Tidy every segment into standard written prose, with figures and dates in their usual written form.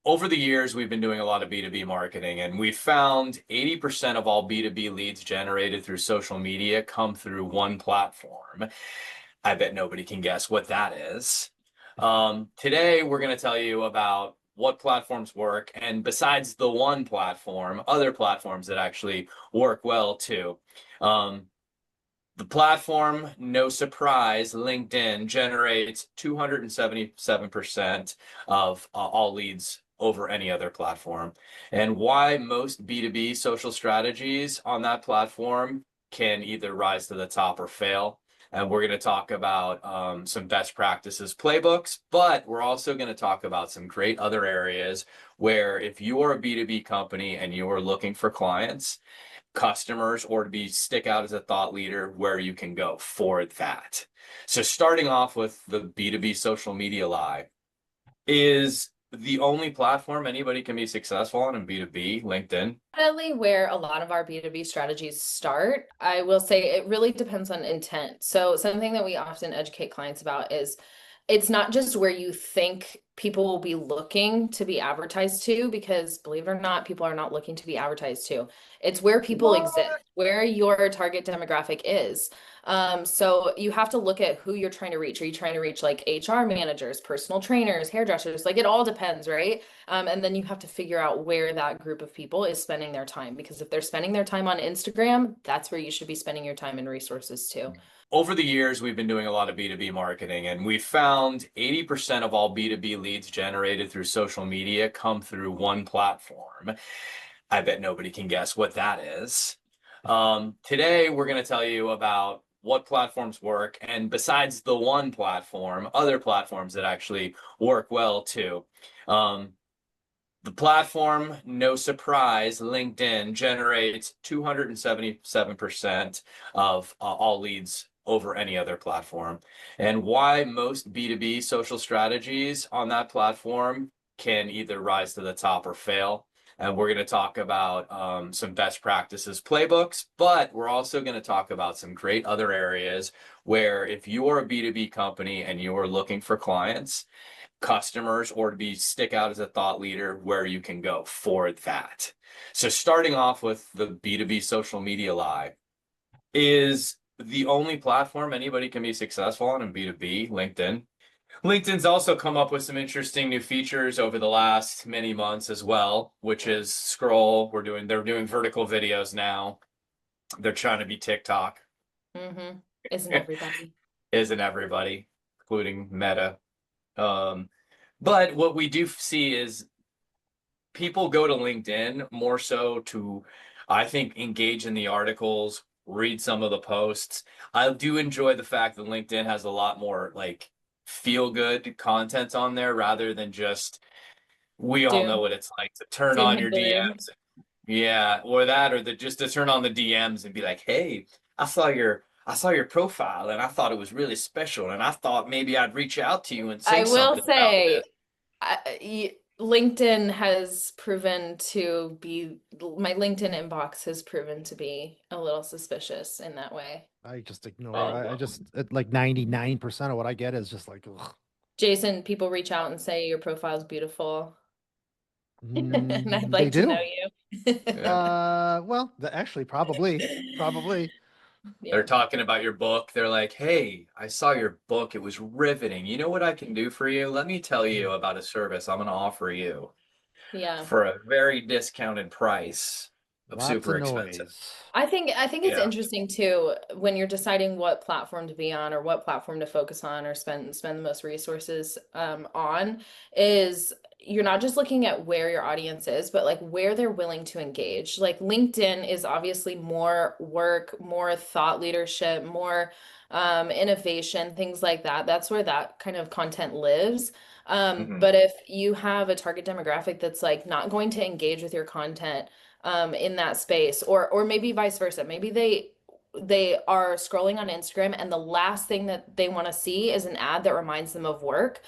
Over the years, we've been doing a lot of B2B marketing, and we found 80% of all B2B leads generated through social media come through one platform. I bet nobody can guess what that is. Today, we're going to tell you about what platforms work, and besides the one platform, other platforms that actually work well too. Um, the platform, no surprise, LinkedIn generates 277% of all leads over any other platform. And why most B2B social strategies on that platform can either rise to the top or fail. And we're going to talk about some best practices playbooks, but we're also going to talk about some great other areas where if you're a B2B company and you are looking for clients, customers, or to be stick out as a thought leader, where you can go for that. So starting off with the B2B social media lie, is the only platform anybody can be successful on in B2B, LinkedIn? Definitely where a lot of our B2B strategies start. I will say it really depends on intent. So something that we often educate clients about is it's not just where you think people will be looking to be advertised to, because believe it or not, people are not looking to be advertised to. It's where people exist, where your target demographic is. So you have to look at who you're trying to reach. Are you trying to reach like HR managers, personal trainers, hairdressers? Like it all depends, right? And then you have to figure out where that group of people is spending their time, because if they're spending their time on Instagram, that's where you should be spending your time and resources too. Over the years, we've been doing a lot of B2B marketing, and we found 80% of all B2B leads generated through social media come through one platform. I bet nobody can guess what that is. Today, we're going to tell you about what platforms work, and besides the one platform, other platforms that actually work well too. Um, the platform, no surprise, LinkedIn generates 277% of all leads over any other platform. And why most B2B social strategies on that platform can either rise to the top or fail. And we're going to talk about some best practices playbooks, but we're also going to talk about some great other areas where if you're a B2B company and you're looking for clients, customers, or to be stick out as a thought leader, where you can go for that. So starting off with the B2B social media lie, is the only platform anybody can be successful on in B2B, LinkedIn. LinkedIn's also come up with some interesting new features over the last many months as well, which is scroll. They're doing vertical videos now. They're trying to be TikTok. Mm-hmm. Isn't everybody? Isn't everybody, including Meta. Um, but what we do see is people go to LinkedIn more so to, I think, engage in the articles, read some of the posts. I do enjoy the fact that LinkedIn has a lot more like feel good content on there rather than just, we all know Doom, what it's like to turn doom on and your gloom. DMs. Yeah, or that, or just to turn on the DMs and be like, "Hey, I saw your profile and I thought it was really special and I thought maybe I'd reach out to you and say I will something about say, this." LinkedIn has proven to be, my LinkedIn inbox has proven to be a little suspicious in that way. I just ignore. Oh, I well. just like 99% of what I get is just like, ugh. Jason, people reach out and say your profile's beautiful and I'd They like to know do. you. Yeah. Well, actually, probably. They're Yeah. talking about your book. They're like, "Hey, I saw your book. It was riveting. You know what I can do for you? Let me tell you about a service I'm going to offer you Yeah. for a very discounted price of Lots super of expensive." noise. I think it's Yeah. interesting too when you're deciding what platform to be on or what platform to focus on or spend the most resources on is you're not just looking at where your audience is, but like where they're willing to engage. Like LinkedIn is obviously more work, more thought leadership, more innovation, things like that. That's where that kind of content lives. Hmm. But if you have a target demographic that's like not going to engage with your content in that space, or maybe vice versa, maybe they are scrolling on Instagram and the last thing that they want to see is an ad that reminds them of work.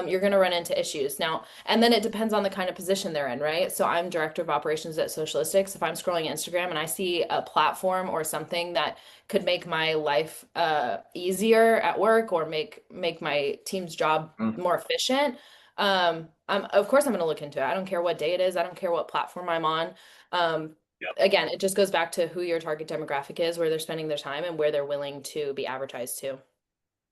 You're going to run into issues now, and then it depends on the kind of position they're in, right? So I'm director of operations at Socialistics. If I'm scrolling Instagram and I see a platform or something that could make my life easier at work or make my team's job more efficient, Of course I'm going to look into it. I don't care what day it is. I don't care what platform I'm on. Um, Yep. Again, it just goes back to who your target demographic is, where they're spending their time, and where they're willing to be advertised to.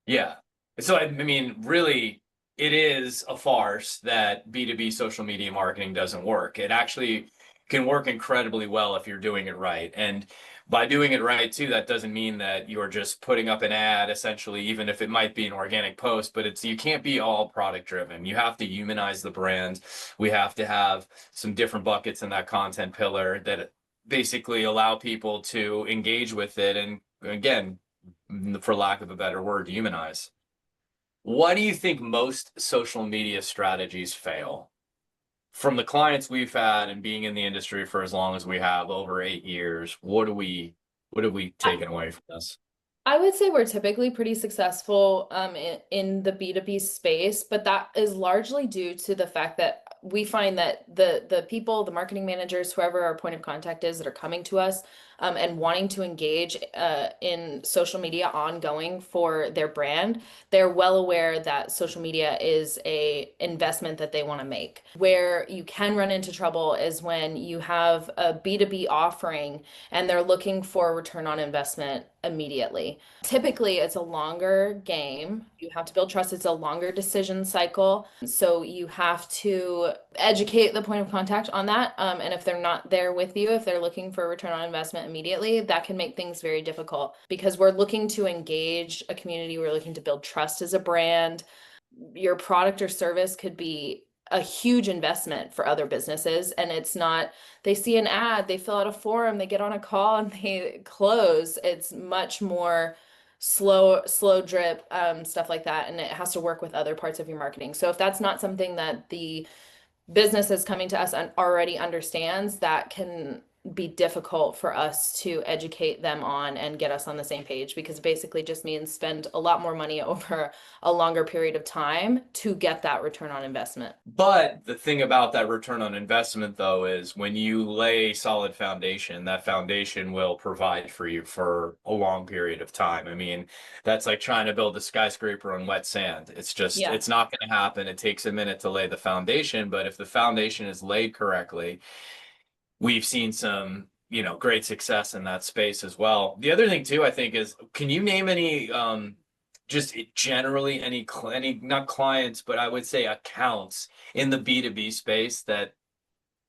Yeah. So, I mean, really, it is a farce that B2B social media marketing doesn't work. It actually can work incredibly well if you're doing it right. And by doing it right, too, that doesn't mean that you're just putting up an ad, essentially, even if it might be an organic post, but you can't be all product driven. You have to humanize the brand. We have to have some different buckets in that content pillar that basically allow people to engage with it. And again, for lack of a better word, humanize. Why do you think most social media strategies fail? From the clients we've had and being in the industry for as long as we have, over 8 years, what have we taken away from this? I would say we're typically pretty successful in the B2B space, but that is largely due to the fact that we find that the people, the marketing managers, whoever our point of contact is that are coming to us and wanting to engage in social media ongoing for their brand, they're well aware that social media is a investment that they want to make. Where you can run into trouble is when you have a B2B offering and they're looking for return on investment immediately. Typically, it's a longer game. You have to build trust. It's a longer decision cycle. So you have to educate the point of contact on that. And if they're not there with you, if they're looking for a return on investment immediately, that can make things very difficult because we're looking to engage a community. We're looking to build trust as a brand. Your product or service could be a huge investment for other businesses, and it's not, they see an ad, they fill out a form, they get on a call and they close. It's much more slow drip, stuff like that, and it has to work with other parts of your marketing. So if that's not something that the business is coming to us and already understands, that can be difficult for us to educate them on and get us on the same page, because it basically just means spend a lot more money over a longer period of time to get that return on investment. But the thing about that return on investment, though, is when you lay a solid foundation, that foundation will provide for you for a long period of time. I mean, that's like trying to build a skyscraper on wet sand. It's just, Yeah. it's not going to happen. It takes a minute to lay the foundation, but if the foundation is laid correctly, we've seen some, great success in that space as well. The other thing too, I think, is can you name any just generally any not clients, but I would say accounts in the B2B space that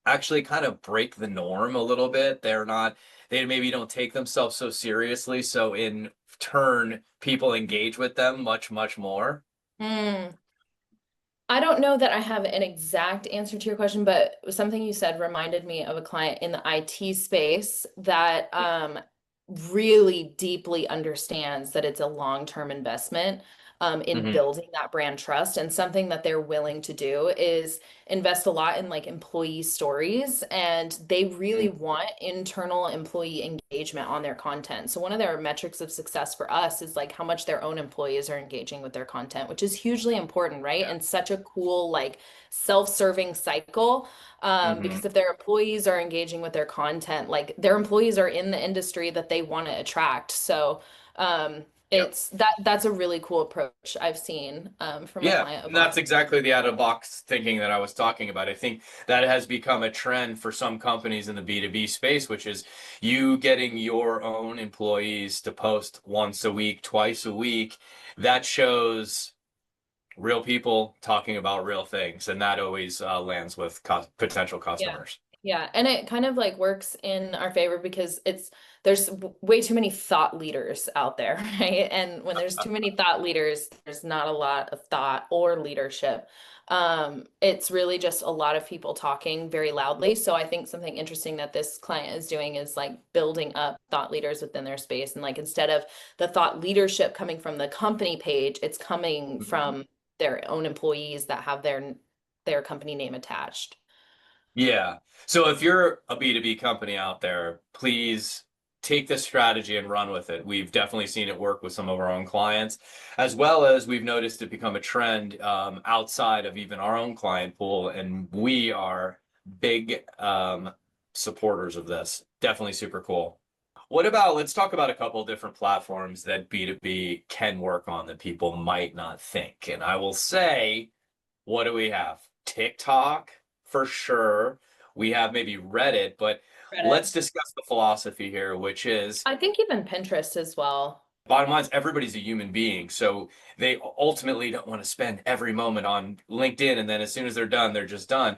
actually kind of break the norm a little bit? They maybe don't take themselves so seriously, so in turn people engage with them much, much more. Hmm. I don't know that I have an exact answer to your question, but something you said reminded me of a client in the IT space that really deeply understands that it's a long-term investment in Hmm. building that brand trust. And something that they're willing to do is invest a lot in like employee stories, and they really want internal employee engagement on their content. So one of their metrics of success for us is like how much their own employees are engaging with their content, which is hugely important, right? And such a cool like self-serving cycle. Hmm. Because if their employees are engaging with their content, like their employees are in the industry that they want to attract. So it's that's a really cool approach I've seen from a Yeah, client of and that's ours. exactly the out of box thinking that I was talking about. I think that has become a trend for some companies in the B2B space, which is you getting your own employees to post once a week, twice a week. That shows real people talking about real things, and that always lands with potential Yeah. customers. Yeah, and it kind of like works in our favor because there's way too many thought leaders out there, right? And when there's too many thought leaders, there's not a lot of thought or leadership. It's really just a lot of people talking very loudly. So I think something interesting that this client is doing is like building up thought leaders within their space. And like instead of the thought leadership coming from the company page, it's coming Mhm. from their own employees that have their company name attached. Yeah. So if you're a B2B company out there, please take this strategy and run with it. We've definitely seen it work with some of our own clients, as well as we've noticed it become a trend outside of even our own client pool. And we are big supporters of this. Definitely super cool. Let's talk about a couple of different platforms that B2B can work on that people might not think. And I will say, What do we have? TikTok for sure. We have maybe Reddit, but Reddit. let's discuss the philosophy here, which is I think even Pinterest as well. bottom line is everybody's a human being. So they ultimately don't want to spend every moment on LinkedIn. And then as soon as they're done, they're just done.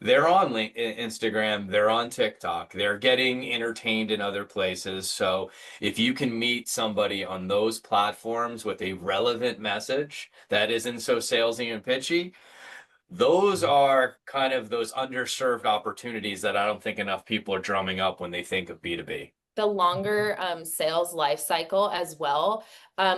They're on Instagram, they're on TikTok, they're getting entertained in other places. So if you can meet somebody on those platforms with a relevant message that isn't so salesy and pitchy, those Mhm. are kind of those underserved opportunities that I don't think enough people are drumming up when they think of B2B. The longer sales life cycle as well.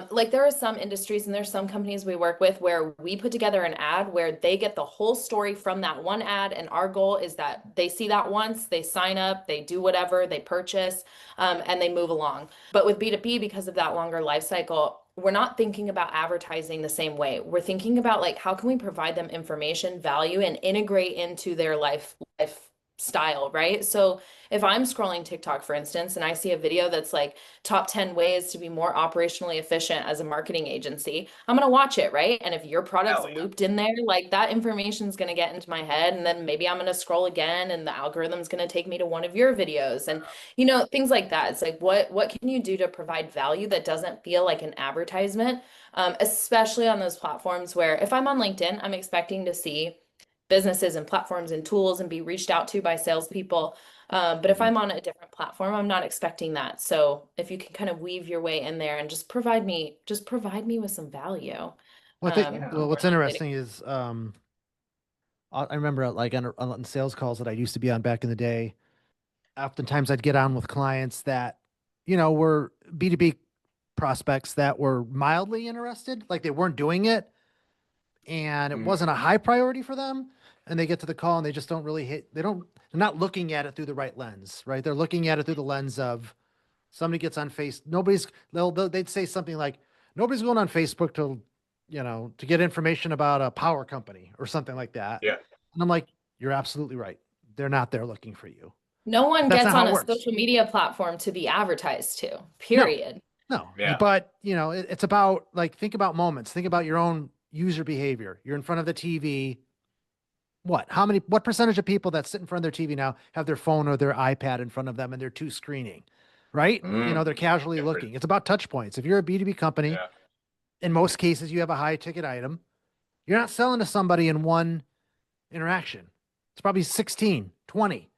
Like there are some industries and there's some companies we work with where we put together an ad where they get the whole story from that one ad, and our goal is that they see that once, they sign up, they do whatever, they purchase, and they move along. But with B2B, because of that longer life cycle, we're not thinking about advertising the same way. We're thinking about like how can we provide them information, value, and integrate into their lifestyle, right? So if I'm scrolling TikTok, for instance, and I see a video that's like top 10 ways to be more operationally efficient as a marketing agency, I'm going to watch it, right? And if your product's Hell yeah. looped in there, like that information is going to get into my head. And then maybe I'm going to scroll again and the algorithm's going to take me to one of your videos and, things like that. It's like, what can you do to provide value that doesn't feel like an advertisement? Especially on those platforms where if I'm on LinkedIn, I'm expecting to see businesses and platforms and tools and be reached out to by salespeople. But if Mhm. I'm on a different platform, I'm not expecting that. So if you can kind of weave your way in there and just provide me with some value. Well, I think Yeah. well, We're what's not getting. interesting is I remember like on sales calls that I used to be on back in the day. Oftentimes I'd get on with clients that, were B2B prospects that were mildly interested, like they weren't doing it and it Mm. wasn't a high priority for them. And they get to the call and they just don't really they're not looking at it through the right lens, right? They're looking at it through the lens of somebody gets on they'd say something like, nobody's going on Facebook to get information about a power company or something like that. Yeah. And I'm like, you're absolutely right. They're not there looking for you. No one That's gets not how on it a works. social media platform to be advertised to, No, period. no. Yeah. But it's about like, think about moments, think about your own user behavior. You're in front of the TV. What percentage of people that sit in front of their TV now have their phone or their iPad in front of them and they're two screening, right? Mm. They're casually Different. looking. It's about touch points. If you're a B2B company, Yeah. in most cases, you have a high ticket item. You're not selling to somebody in one interaction. It's probably 16, 20.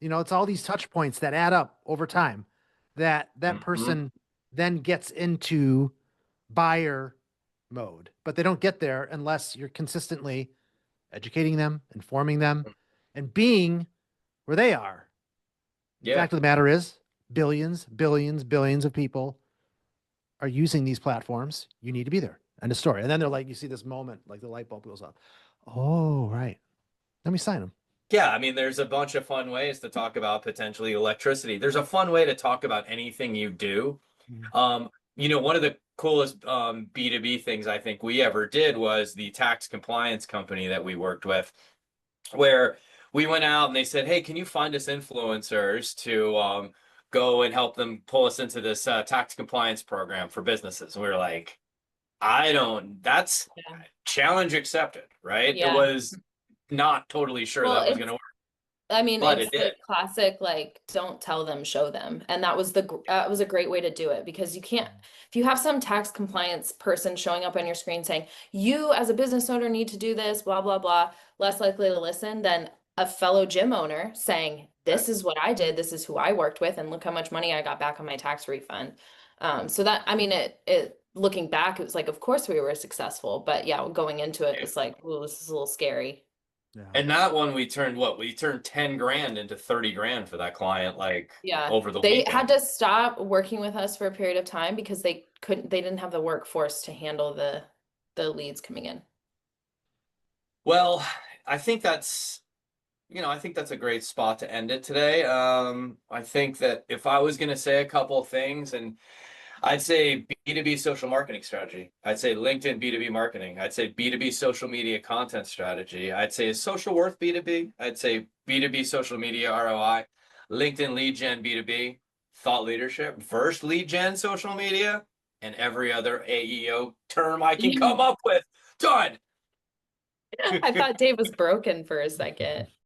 It's all these touch points that add up over time that Mhm. person then gets into buyer mode, but they don't get there unless you're consistently educating them, informing them, and being where they are. The Yeah. fact of the matter is, billions, billions, billions of people are using these platforms. You need to be there. End of story. And then they're like, you see this moment, like the light bulb goes off. Oh, right. Let me sign them. Yeah, I mean, there's a bunch of fun ways to talk about potentially electricity. There's a fun way to talk about anything you do. Mhm. One of the coolest B2B things I think we ever did was the tax compliance company that we worked with, where we went out and they said, "Hey, can you find us influencers to go and help them pull us into this tax compliance program for businesses?" And we were like, "I don't, that's Yeah. challenge accepted, right?" It Yeah. was not totally sure Well, that was going it's to work, I mean, but it's it the did. classic like don't tell them, show them. And that was a great way to do it because you can't if you have some tax compliance person showing up on your screen saying, "You as a business owner need to do this, blah blah blah," less likely to listen than a fellow gym owner saying, "This is what I did, this is who I worked with, and look how much money I got back on my tax refund." So that I mean it looking back, it was like, of course we were successful, but yeah, going into it, Yeah. it's like, "Ooh, this is a little scary." Yeah. And that one we turned what? We turned 10 grand into 30 grand for that client, like Yeah, over the they had weekend. to stop working with us for a period of time because they didn't have the workforce to handle the leads coming in. Well, I think that's, I think that's a great spot to end it today. I think that if I was going to say a couple of things, and I'd say B2B social marketing strategy. I'd say LinkedIn B2B marketing. I'd say B2B social media content strategy. I'd say is social worth B2B. I'd say B2B social media ROI. LinkedIn lead gen B2B, thought leadership, first lead gen social media, and every other AEO term I can come Even up with. Done. I thought Dave was broken for a second.